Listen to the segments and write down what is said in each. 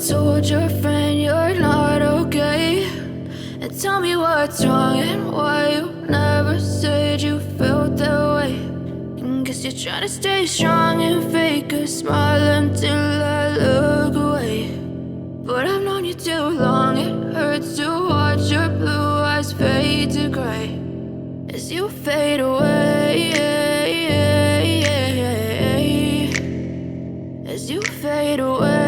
told your friend you're not okay, and tell me what's wrong and why you never said you felt that way. And guess you're trying to stay strong and fake a smile until I look away. But I've known you too long, it hurts to watch your blue eyes fade to gray as you fade away, as you fade away.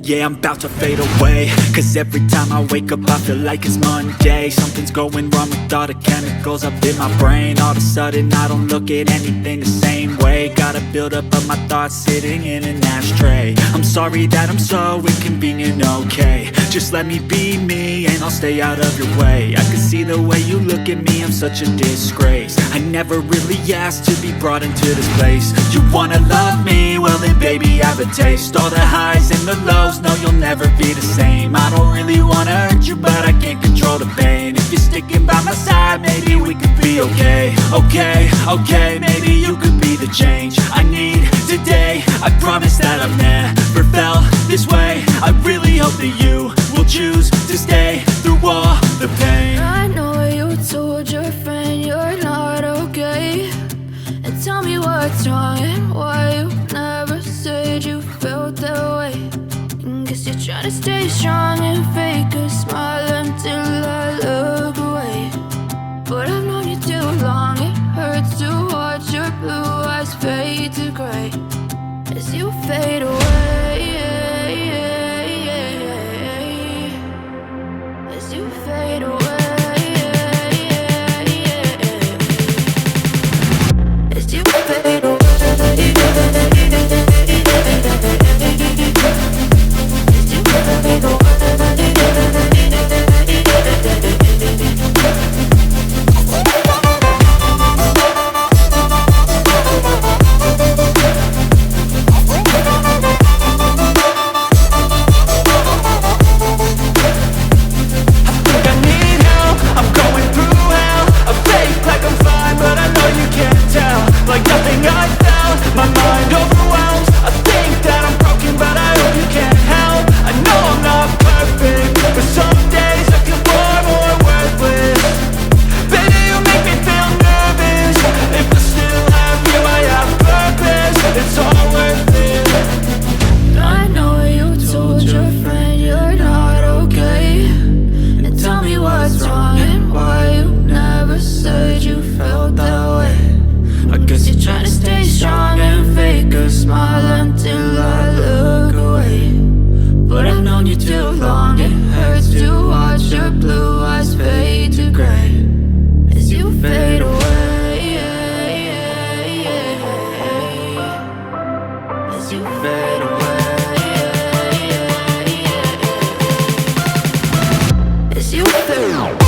Yeah, I'm about to fade away, cause every time I wake up I feel like it's Monday. Something's going wrong with all the chemicals up in my brain. All of a sudden I don't look at anything the same way. Got a buildup of my thoughts sitting in an ashtray. I'm sorry that I'm so inconvenient, okay. Just let me be me and I'll stay out of your way. I can see the way you look at me, I'm such a disgrace. I never really asked to be brought into this place. You wanna love me? Well then baby I have a taste. All the highs and the lows, no you'll never be the same. I don't really wanna hurt you but I can't control the pain. If you're sticking by my side maybe we could be okay. Okay, maybe you could be the change I need today. I promise that I've never felt this way. I really hope that you will choose to stay through all the pain. I know you told your friend you're not okay, and tell me what's wrong and why you never said you felt that way. And guess you're trying to stay strong and fake a smile until I look away. But I've known you too long, it hurts to watch your blue eyes fade to gray as you fade away, as you fade away, as you fade away, as you fade away. Like nothing I felt, my mind overwhelms. I think that I'm broken, but I hope you can't help. I know I'm not perfect, but some days I feel far more worthless. Baby, you make me feel nervous. If I still have you, I have purpose. It's all worth it. I know you told your friend you're not okay, and tell me what's wrong and why you never said you felt that way. I guess you're trying to stay strong and fake a smile until I look away. But I've known you too long, it hurts to watch your blue eyes fade to gray as you fade away, as you fade away, as you fade away.